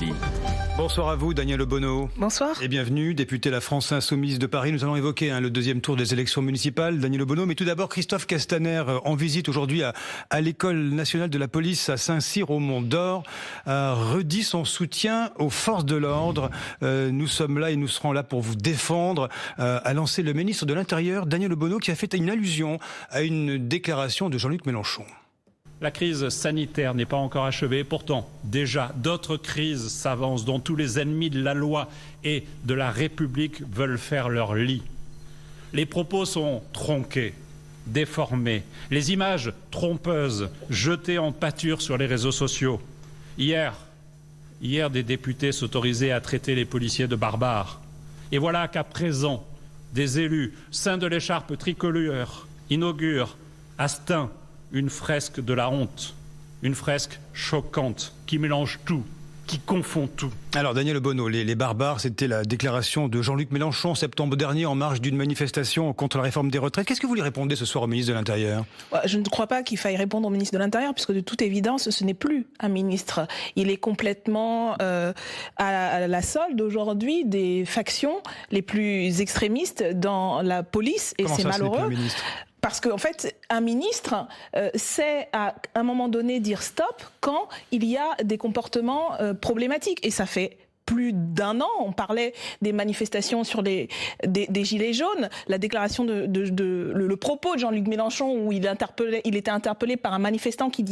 RFI. Bonsoir à vous, Daniel Obono. Bonsoir. Et bienvenue, député La France Insoumise de Paris. Nous allons évoquer le deuxième tour des élections municipales, Daniel Obono. Mais tout d'abord, Christophe Castaner, en visite aujourd'hui à l'École nationale de la police à Saint-Cyr au Mont-d'Or, a redit son soutien aux forces de l'ordre. Nous sommes là et nous serons là pour vous défendre, a lancé le ministre de l'Intérieur, Daniel Obono, qui a fait une allusion à une déclaration de Jean-Luc Mélenchon. La crise sanitaire n'est pas encore achevée. Pourtant, déjà, d'autres crises s'avancent dont tous les ennemis de la loi et de la République veulent faire leur lit. Les propos sont tronqués, déformés. Les images trompeuses jetées en pâture sur les réseaux sociaux. Hier, des députés s'autorisaient à traiter les policiers de barbares. Et voilà qu'à présent, des élus, ceints de l'écharpe tricolore, inaugurent à Stein une fresque de la honte, une fresque choquante qui mélange tout, qui confond tout. Alors Daniel Obono, les barbares, c'était la déclaration de Jean-Luc Mélenchon en septembre dernier en marge d'une manifestation contre la réforme des retraites. Qu'est-ce que vous lui répondez ce soir au ministre de l'Intérieur ? Je ne crois pas qu'il faille répondre au ministre de l'Intérieur, puisque de toute évidence, ce n'est plus un ministre. Il est complètement à la solde aujourd'hui des factions les plus extrémistes dans la police, et c'est malheureux. Parce qu'en fait, un ministre sait à un moment donné dire stop quand il y a des comportements problématiques. Et ça fait plus d'un an, on parlait des manifestations sur des gilets jaunes, la déclaration le propos de Jean-Luc Mélenchon où il était interpellé par un manifestant qui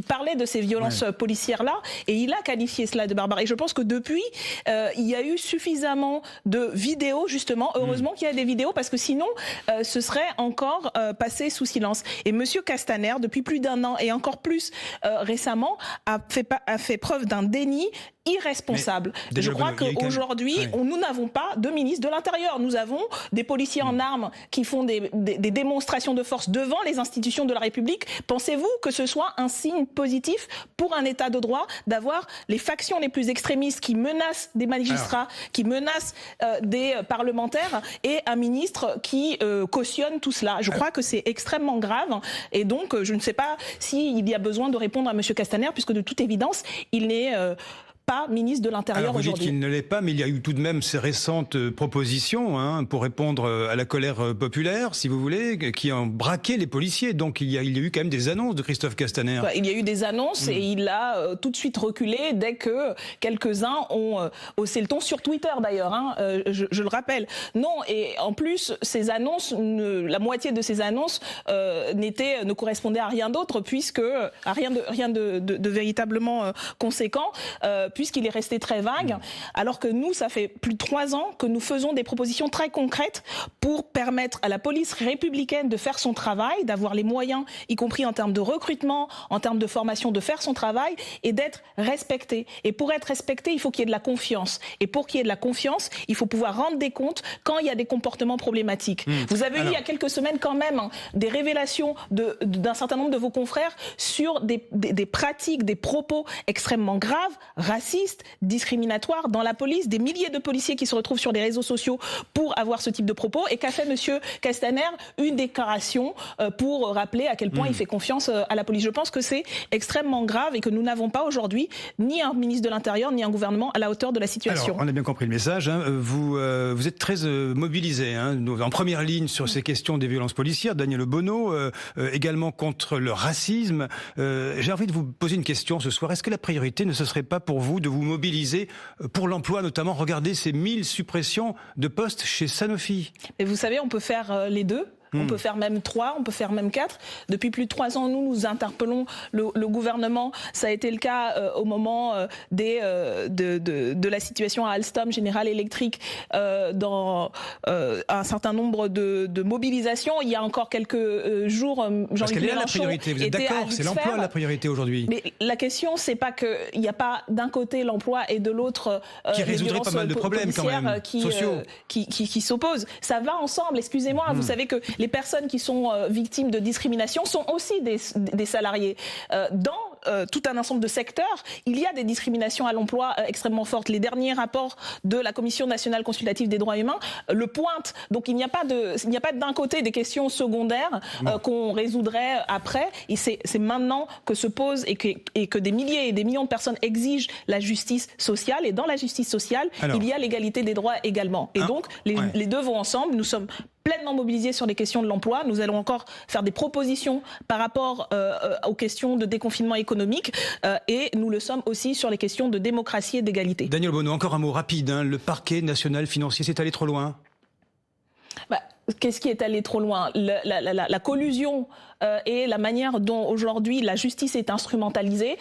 parlait de ces violences policières-là, et il a qualifié cela de barbare. Et je pense que depuis, il y a eu suffisamment de vidéos, justement, heureusement qu'il y a des vidéos, parce que sinon, ce serait encore passé sous silence. Et Monsieur Castaner, depuis plus d'un an, et encore plus récemment, a fait preuve d'un déni irresponsable. Je crois qu'aujourd'hui, nous n'avons pas de ministre de l'Intérieur. Nous avons des policiers en armes qui font des démonstrations de force devant les institutions de la République. Pensez-vous que ce soit un signe positif pour un État de droit d'avoir les factions les plus extrémistes qui menacent des magistrats, qui menacent des parlementaires, et un ministre qui cautionne tout cela? Je crois que c'est extrêmement grave, et donc je ne sais pas s'il y a besoin de répondre à M. Castaner, puisque de toute évidence, il n'est pas ministre de l'Intérieur aujourd'hui. Vous dites qu'il ne l'est pas, mais il y a eu tout de même ces récentes propositions pour répondre à la colère populaire, si vous voulez, qui ont braqué les policiers. Donc il y a eu quand même des annonces de Christophe Castaner. Il y a eu des annonces et il a tout de suite reculé dès que quelques-uns ont haussé le ton, sur Twitter d'ailleurs, je le rappelle. Non, et en plus, ces annonces, la moitié de ces annonces ne correspondaient à rien d'autre, puisque à rien de véritablement conséquent, puisqu'il est resté très vague, alors que nous, ça fait plus de 3 ans que nous faisons des propositions très concrètes pour permettre à la police républicaine de faire son travail, d'avoir les moyens, y compris en termes de recrutement, en termes de formation, de faire son travail et d'être respecté. Et pour être respecté, il faut qu'il y ait de la confiance. Et pour qu'il y ait de la confiance, il faut pouvoir rendre des comptes quand il y a des comportements problématiques. Vous avez eu il y a quelques semaines quand même des révélations d'un certain nombre de vos confrères sur des pratiques, des propos extrêmement graves, racistes, discriminatoires dans la police, des milliers de policiers qui se retrouvent sur les réseaux sociaux pour avoir ce type de propos, et qu'a fait Monsieur Castaner une déclaration pour rappeler à quel point il fait confiance à la police. Je pense que c'est extrêmement grave et que nous n'avons pas aujourd'hui ni un ministre de l'Intérieur ni un gouvernement à la hauteur de la situation. Alors, on a bien compris le message. Vous êtes très mobilisé en première ligne sur ces questions des violences policières, Daniel Obono, également contre le racisme. J'ai envie de vous poser une question ce soir. Est-ce que la priorité ne serait pas pour vous de vous mobiliser pour l'emploi, notamment? Regardez ces 1000 suppressions de postes chez Sanofi. Et vous savez, on peut faire les deux. On peut faire même 3, on peut faire même 4. Depuis plus de 3 ans, nous interpellons le gouvernement. Ça a été le cas au moment de la situation à Alstom, General Electric, dans un certain nombre de mobilisations. Il y a encore quelques jours, Jean-Luc Mélenchon la priorité. Vous êtes d'accord? C'est l'emploi la priorité aujourd'hui. Mais la question, c'est pas qu'il n'y a pas d'un côté l'emploi et de l'autre qui résoudrait pas mal de problèmes quand même sociaux qui s'opposent. Ça va ensemble. Excusez-moi, vous savez que les personnes qui sont victimes de discrimination sont aussi des salariés. Dans tout un ensemble de secteurs, il y a des discriminations à l'emploi extrêmement fortes. Les derniers rapports de la Commission nationale consultative des droits humains le pointent. Donc il n'y a pas d'un côté des questions secondaires qu'on résoudrait après. Et c'est maintenant que se pose et que des milliers et des millions de personnes exigent la justice sociale. Et dans la justice sociale, il y a l'égalité des droits également. Et donc les deux vont ensemble. Nous sommes pleinement mobilisés sur les questions de l'emploi. Nous allons encore faire des propositions par rapport aux questions de déconfinement économique et nous le sommes aussi sur les questions de démocratie et d'égalité. Daniel Obono, encore un mot rapide. Le parquet national financier s'est allé trop loin. Qu'est-ce qui est allé trop loin ? La collusion et la manière dont aujourd'hui la justice est instrumentalisée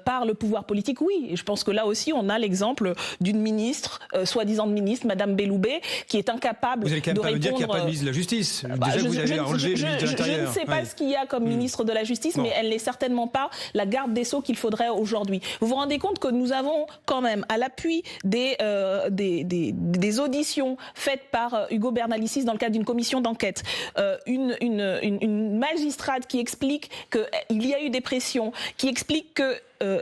par le pouvoir politique, oui. Et je pense que là aussi, on a l'exemple d'une ministre, soi-disant ministre, Madame Belloubet, qui est incapable de répondre... Vous allez quand même pas me dire qu'il n'y a pas de ministre de la Justice. Déjà, vous avez enlevé le ministre de l'Intérieur. Je ne sais pas ce qu'il y a comme ministre de la Justice, mais elle n'est certainement pas la garde des Sceaux qu'il faudrait aujourd'hui. Vous vous rendez compte que nous avons quand même, à l'appui des auditions faites par Hugo Bernalicis dans le cadre d'une commission d'enquête, une magistrate qui explique qu'il y a eu des pressions, qui explique que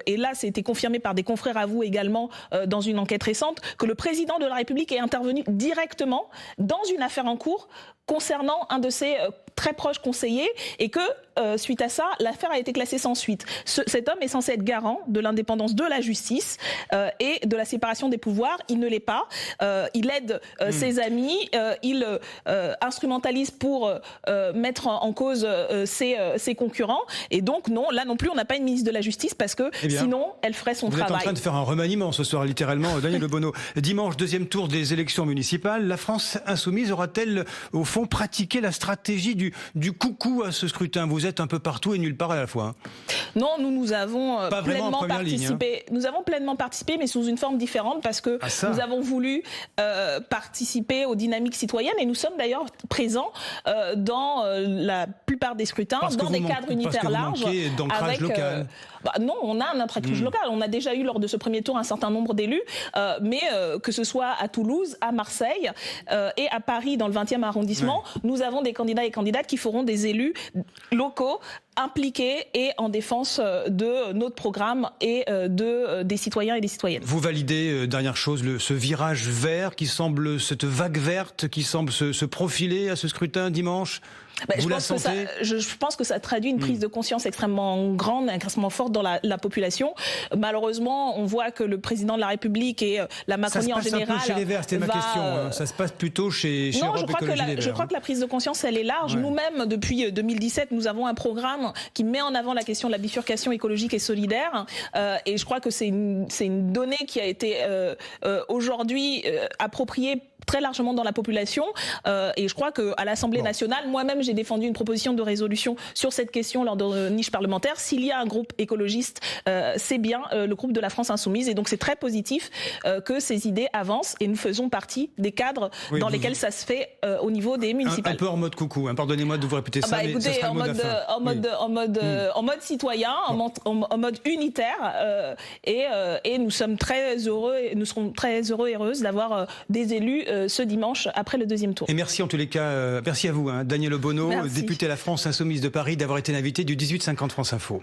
et là, ça a été confirmé par des confrères à vous également dans une enquête récente, que le président de la République est intervenu directement dans une affaire en cours concernant un de ses très proches conseillers et que, suite à ça, l'affaire a été classée sans suite. Cet homme est censé être garant de l'indépendance de la justice et de la séparation des pouvoirs. Il ne l'est pas. Il aide ses amis. Il instrumentalise pour mettre en cause ses concurrents. Et donc, non, là non plus, on n'a pas une ministre de la Justice parce que sinon, elle ferait son travail. Vous êtes en train de faire un remaniement ce soir, littéralement, Daniel Obono. Dimanche, deuxième tour des élections municipales. La France insoumise aura-t-elle, au fond, pratiqué la stratégie du coucou à ce scrutin? Vous êtes un peu partout et nulle part à la fois. Non, nous avons pleinement participé. Nous avons pleinement participé, mais sous une forme différente, parce que nous avons voulu participer aux dynamiques citoyennes et nous sommes d'ailleurs présents dans la plupart des scrutins, dans des cadres unitaires larges. D'ancrage local. Non, on a un ancrage local. On a déjà eu lors de ce premier tour un certain nombre d'élus, mais que ce soit à Toulouse, à Marseille et à Paris dans le 20e arrondissement, nous avons des candidats et candidates qui feront des élus locaux impliqués et en défense de notre programme et des citoyens et des citoyennes. Vous validez, dernière chose, ce virage vert qui semble, cette vague verte qui semble se profiler à ce scrutin dimanche? Je pense que ça traduit une prise de conscience extrêmement grande, extrêmement forte dans la population. Malheureusement, on voit que le président de la République et la Macronie en général... Ça se passe un peu chez les Verts, c'était ma question. Ça se passe plutôt chez Europe Écologie Les Verts. Je crois que la prise de conscience, elle est large. Ouais. Nous-mêmes, depuis 2017, nous avons un programme qui met en avant la question de la bifurcation écologique et solidaire. Et je crois que c'est une donnée qui a été aujourd'hui appropriée très largement dans la population et je crois qu'à l'Assemblée nationale, moi-même j'ai défendu une proposition de résolution sur cette question lors de niche parlementaire. S'il y a un groupe écologiste, c'est bien le groupe de la France Insoumise et donc c'est très positif que ces idées avancent et nous faisons partie des cadres dans lesquels ça se fait au niveau des municipales. Un peu en mode coucou, pardonnez-moi de vous répéter ça, mais écoutez, ça sera en mode citoyen, en mode unitaire et nous sommes très heureux et nous serons très heureux et heureuses d'avoir des élus ce dimanche après le deuxième tour. Et merci en tous les cas, merci à vous, Daniel Obono, député à la France Insoumise de Paris, d'avoir été l'invité du 18-50 France Info.